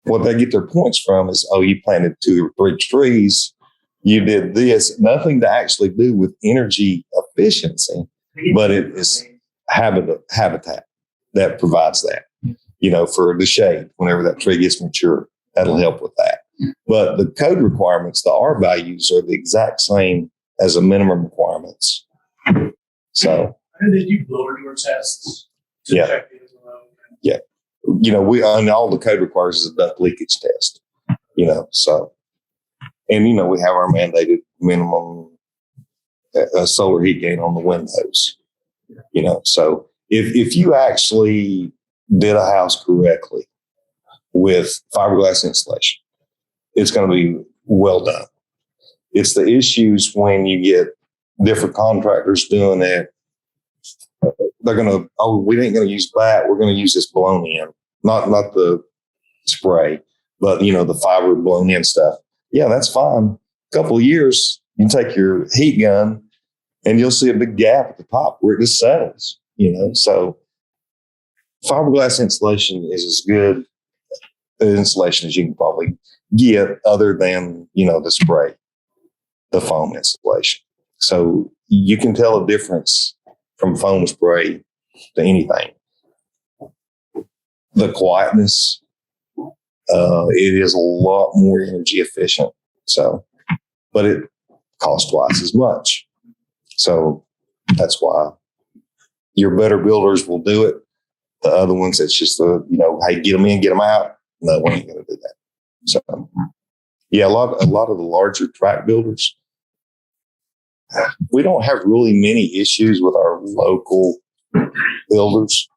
What they get their points from is, you planted 2 or 3 trees. You did this, nothing to actually do with energy efficiency, but it is habitat that provides that, for the shade. Whenever that tree gets mature, that'll help with that. But the code requirements, the R values are the exact same as the minimum requirements. So, I know they do blower door tests to Yeah. check it as well. we and all the code requires is a duct leakage test. So, and we have our mandated minimum solar heat gain on the windows. So if you actually did a house correctly with fiberglass insulation, it's going to be well done. It's the issues when you get different contractors doing it. They're going to, we ain't going to use that. We're going to use this blown in, not the spray, but the fiber blown in stuff. Yeah, that's fine. A couple of years, you take your heat gun and you'll see a big gap at the top where it just settles, So fiberglass insulation is as good insulation as you can probably get, other than, the spray, the foam insulation. So you can tell a difference from foam spray to anything. The quietness, it is a lot more energy efficient. So, but it costs twice as much. So that's why your better builders will do it. The other ones, it's just hey, get them in, get them out. No, we ain't going to do that. So, yeah, a lot of the larger tract builders, we don't have really many issues with our local builders.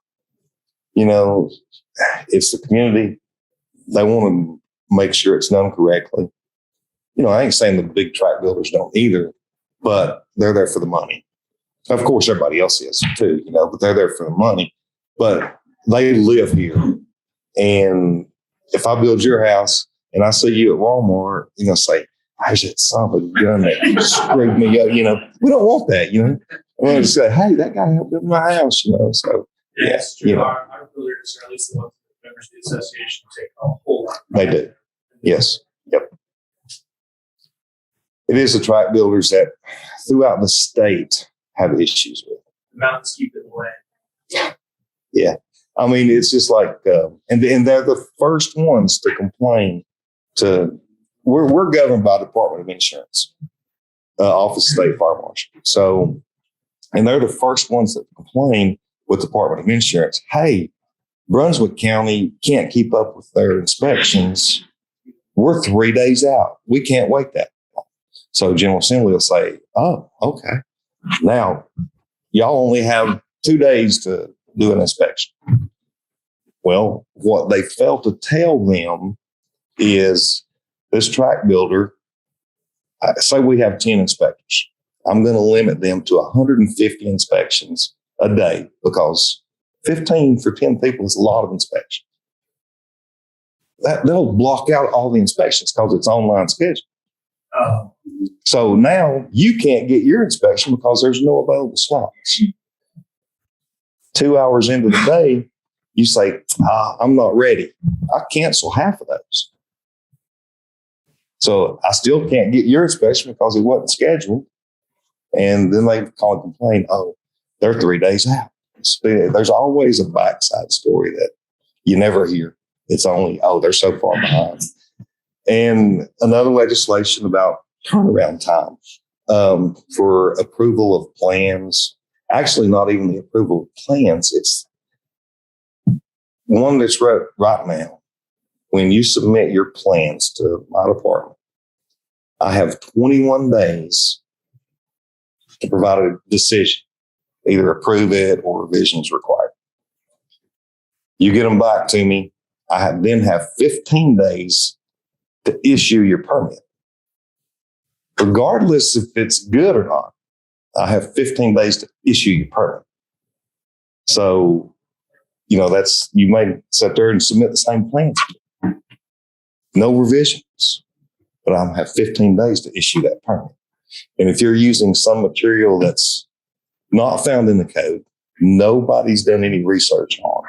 It's the community. They want to make sure it's done correctly. I ain't saying the big tract builders don't either, but they're there for the money. Of course, everybody else is too, but they're there for the money. But they live here. And if I build your house and I see you at Walmart, say, there's that son of a gun that screwed me up. We don't want that, We want to say, hey, that guy helped build my house, So, Yes, true. Our builders, or at least the ones that members of the association, take a whole lot. They do. Yes. Yep. It is the tract builders that throughout the state have issues with. The mountains keep it away. Yeah. I mean, it's just like, and they're the first ones to complain to, we're governed by the Department of Insurance, Office of State Fire Marshal. So, and they're the first ones that complain with the Department of Insurance. Hey, Brunswick County can't keep up with their inspections. We're 3 days out. We can't wait that long. So General Assembly will say, oh, okay. Now, y'all only have 2 days to do an inspection. Well, what they failed to tell them is this tract builder, say we have 10 inspectors. I'm going to limit them to 150 inspections a day, because 15 for 10 people is a lot of inspections. They'll block out all the inspections because it's online schedule. So now you can't get your inspection because there's no available slots. 2 hours into the day, you say, I'm not ready. I cancel half of those. So I still can't get your inspection because it wasn't scheduled. And then they call and complain, they're 3 days out. So there's always a backside story that you never hear. It's only, they're so far behind. And another legislation about turnaround time for approval of plans. Actually, not even the approval of plans. It's one that's right now. When you submit your plans to my department, I have 21 days to provide a decision, either approve it or revisions required. You get them back to me. I then have 15 days to issue your permit. Regardless if it's good or not, I have 15 days to issue your permit. So, you may sit there and submit the same plans. No revisions, but I have 15 days to issue that permit. And if you're using some material that's not found in the code, nobody's done any research on,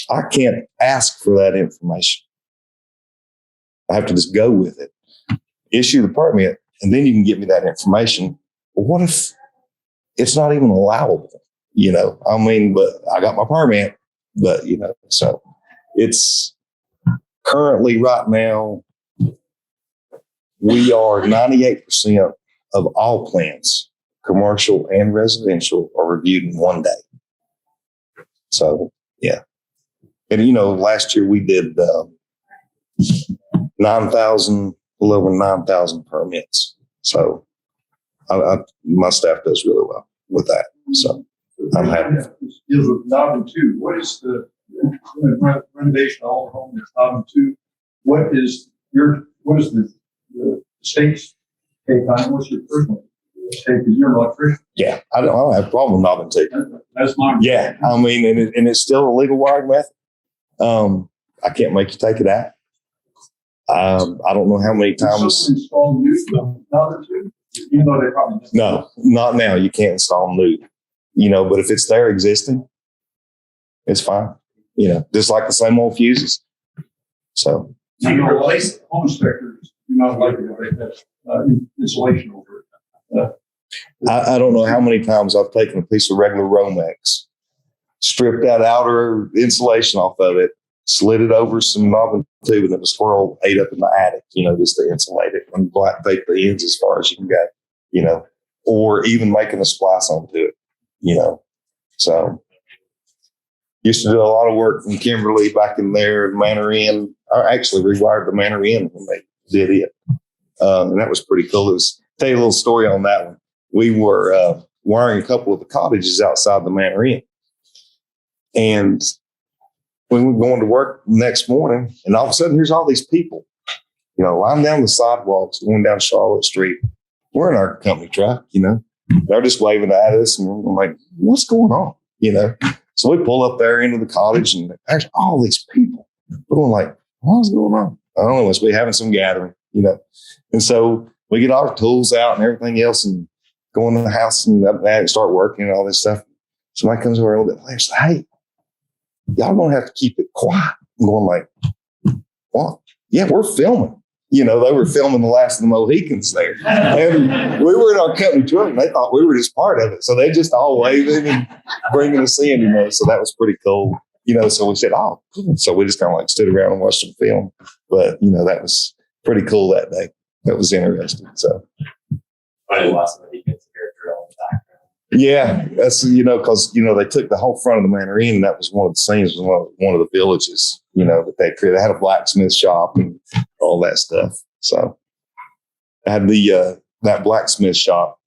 I can't ask for that information. I have to just go with it, issue the permit, and then you can get me that information. But what if it's not even allowable? But I got my permit, but, so it's currently right now, we are 98% of all plans, commercial and residential, are reviewed in one day. So, yeah. And, last year we did 9,000, a little over 9,000 permits. So my staff does really well with that. So I'm happy. Deals with knob and two. What is the renovation of all home that's knob and two? What is the state's take on it? What's your personal take? Because you're an electrician. Yeah, I don't have a problem with knob and two. That's mine. Yeah, I mean, and it's still a legal wiring method. I can't make you take it out. I don't know how many times. Install new knob and two? Even though they probably don't. No, not now. You can't install new. But if it's there existing, it's fine. Just like the same old fuses. So. I know home inspectors do not like it. That's insulation over it. I don't know how many times I've taken a piece of regular Romex, stripped that outer insulation off of it, slid it over some knob and tube, and then a squirrel ate up in the attic, just to insulate it, and black tape the ends as far as you can go, or even making a splice onto it, So used to do a lot of work in Kimberly back in there, Manor Inn. I actually rewired the Manor Inn when they did it. And that was pretty cool. Tell you a little story on that one. We were wiring a couple of the cottages outside the Manor Inn. And we were going to work the next morning, and all of a sudden, here's all these people, lying down the sidewalks, going down Charlotte Street. We're in our company truck, They're just waving at us, and we're like, what's going on? So we pull up there into the cottage, and there's all these people. We're going like, what's going on? I don't know, must be having some gathering, And so we get all our tools out and everything else and go into the house and start working and all this stuff. Somebody comes over a little bit later and says, hey, y'all going to have to keep it quiet. I'm going like, what? Yeah, we're filming. They were filming the last of the Mohicans there. And we were in our company truck, and they thought we were just part of it. So they just all waving and bringing us in, So that was pretty cool. So we said, oh, cool. So we just kind of like stood around and watched them film. But, that was pretty cool that day. That was interesting. So. I lost some Mohicans here drill in the background. Yeah, that's because they took the whole front of the Manor Inn. And that was one of the scenes, one of the villages, that they created. They had a blacksmith shop and all that stuff. So I had that blacksmith shop.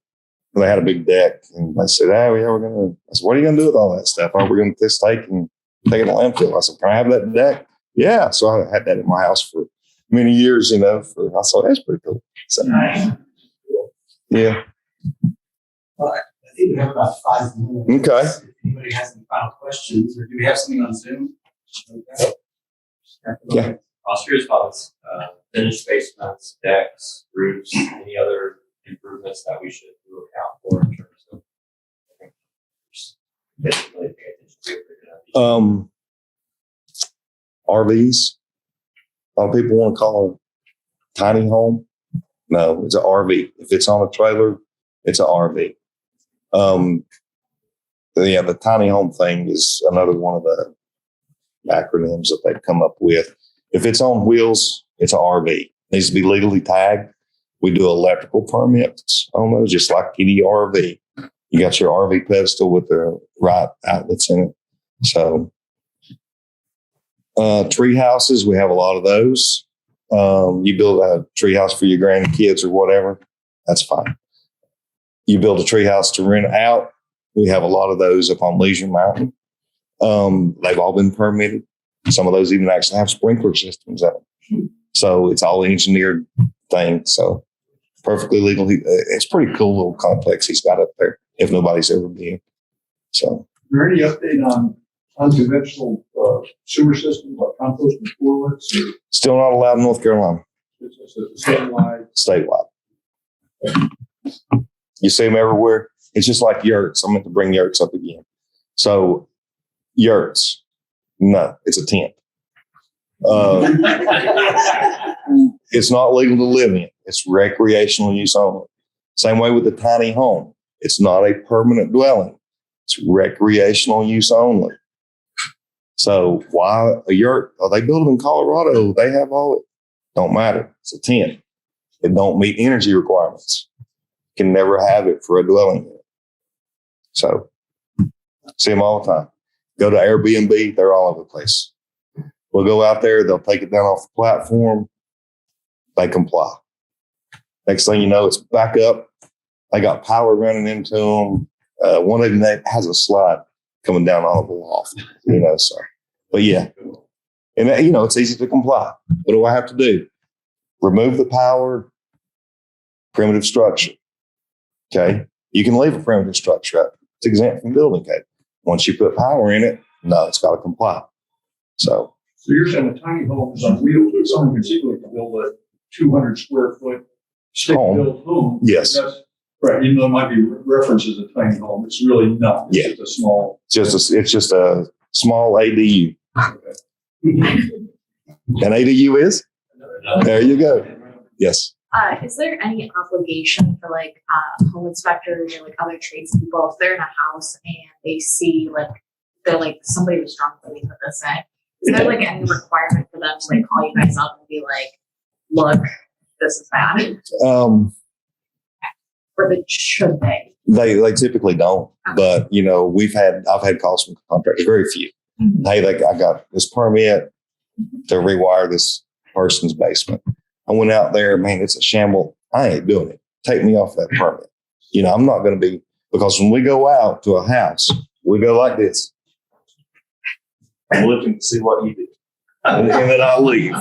They had a big deck, and they said, "Oh yeah, we're gonna." I said, "What are you gonna do with all that stuff? Oh, we're gonna take it to landfill." I said, "Can I have that deck?" Yeah, so I had that in my house for many years. I thought that's pretty cool. So, yeah. I think we have about 5 minutes. Okay. If anybody has any final questions, or do we have something on Zoom? Okay. Yeah. I was curious about finished basements, decks, roofs, any other improvements that we should do account for in terms of really pay attention to. RVs. A lot of people want to call it a tiny home. No, it's an RV. If it's on a trailer, it's an RV. The tiny home thing is another one of the acronyms that they've come up with. If it's on wheels, it's an RV. It needs to be legally tagged. We do electrical permits on those, just like any RV. You got your RV pedestal with the right outlets in it. So, tree houses, we have a lot of those. You build a tree house for your grandkids or whatever, that's fine. You build a tree house to rent out. We have a lot of those up on Leisure Mountain. They've all been permitted. Some of those even actually have sprinkler systems in them. So it's all engineered thing. So perfectly legal. It's pretty cool little complex he's got up there if nobody's ever been. So. Is there any update on unconventional sewer systems like compost and toilets? Still not allowed in North Carolina. It's statewide. Statewide. You see them everywhere. It's just like yurts. I meant to bring yurts up again. So yurts, no, it's a tent. It's not legal to live in. It's recreational use only. Same way with the tiny home. It's not a permanent dwelling. It's recreational use only. So why a yurt? Oh, they build them in Colorado. They have all it. Don't matter. It's a tent. It don't meet energy requirements. Can never have it for a dwelling unit. So see them all the time. Go to Airbnb, they're all over the place. We'll go out there, they'll take it down off the platform, they comply. Next thing you know, it's back up. They got power running into them. One of them that has a slide coming down all the loft, so. But yeah, and it's easy to comply. What do I have to do? Remove the power, primitive structure. Okay. You can leave a primitive structure up. It's exempt from building code. Once you put power in it, no, it's got to comply. So you're saying a tiny home is on wheels, but someone can easily build a 200 square foot stick-built home. Yes. That's, right. Even though it might be referenced as a tiny home, it's really not. It's just a small. It's just a small ADU. An ADU is? There you go. Yes. Is there any obligation for home inspectors or other tradespeople if they're in a house and they see they're somebody was drunk, let me put this in. Is there any requirement for them to call you guys up and be like, look, this is bad? Or should they? They typically don't, but I've had calls from contractors, very few. Mm-hmm. Hey, I got this permit to rewire this person's basement. I went out there, man, it's a shamble. I ain't doing it. Take me off that permit. I'm not going to be, because when we go out to a house, we go like this. I'm looking to see what you do. And then I'll leave.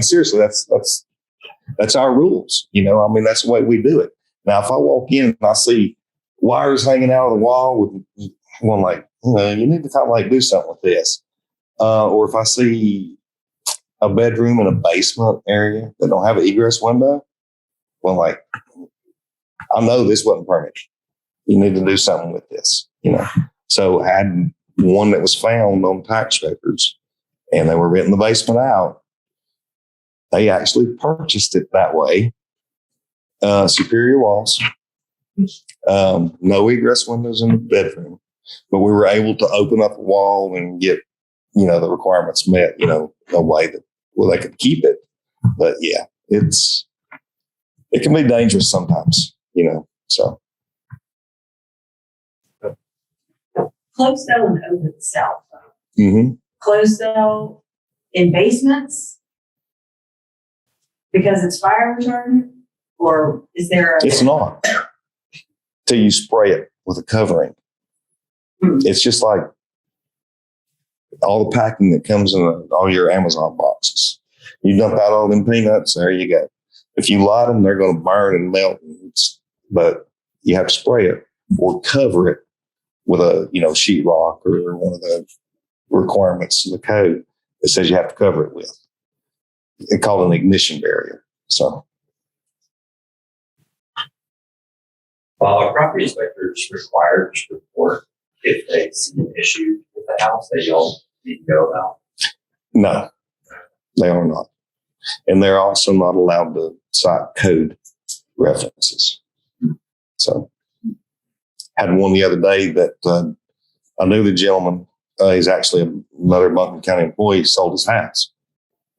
Seriously, that's our rules. That's the way we do it. Now, if I walk in and I see wires hanging out of the wall with one you need to kind of do something with this. Or if I see a bedroom in a basement area that don't have an egress window, I know this wasn't permitted. You need to do something with this, So I had one that was found on tax records and they were renting the basement out. They actually purchased it that way. Superior walls, no egress windows in the bedroom, but we were able to open up a wall and get, the requirements met, a way that, they could keep it. But yeah, it can be dangerous sometimes, so. Closed cell and open cell. Mm-hmm. Closed cell in basements because it's fire retardant, or is there? It's not till you spray it with a covering. It's just like all the packing that comes in all your Amazon boxes. You dump out all them peanuts, there you go. If you light them, they're going to burn and melt. But you have to spray it or cover it with a sheetrock or one of the requirements in the code that says you have to cover it with. It's called an ignition barrier. So, while our property inspector is required to report if they see an issue with the house, they don't need to go about. No, they are not. And they're also not allowed to cite code references. So had one the other day that I knew the gentleman. He's actually another Buncombe County employee, sold his house.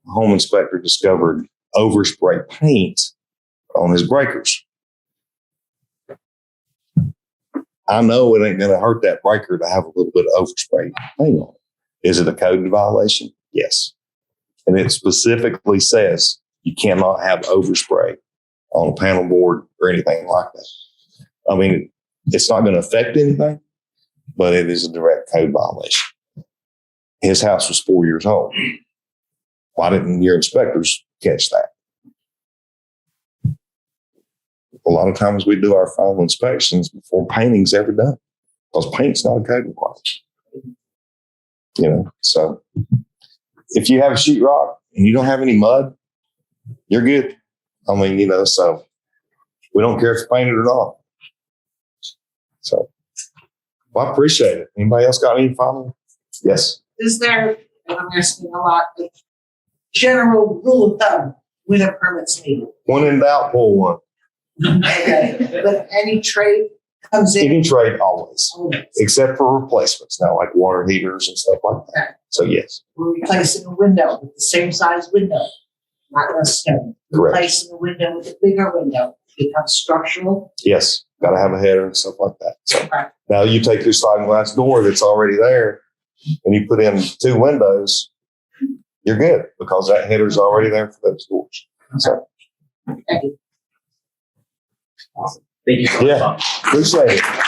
The home inspector discovered overspray paint on his breakers. I know it ain't going to hurt that breaker to have a little bit of overspray paint on it. Is it a code violation? Yes. And it specifically says you cannot have overspray on a panel board or anything like that. It's not going to affect anything, but it is a direct code violation. His house was 4 years old. Why didn't your inspectors catch that? A lot of times we do our final inspections before painting's ever done, because paint's not a code requirement. So if you have a sheetrock and you don't have any mud, you're good. So we don't care if it's painted or not. So, I appreciate it. Anybody else got any final? Yes. Is there, and I'm asking a lot, the general rule of thumb when a permit's needed? When in doubt, pull one. Okay. But any trade comes in? Any trade, always. Except for replacements now, like water heaters and stuff like that. Okay. So, yes. We're replacing a window with the same size window. not a stone. Correct. Replacing the window with a bigger window becomes structural. Yes, got to have a header and stuff like that. So Okay. now you take your sliding glass door that's already there and you put in 2 windows, you're good because that header's already there for those doors. So, Thank you. Thank you so much, Yeah. Bob. appreciate it.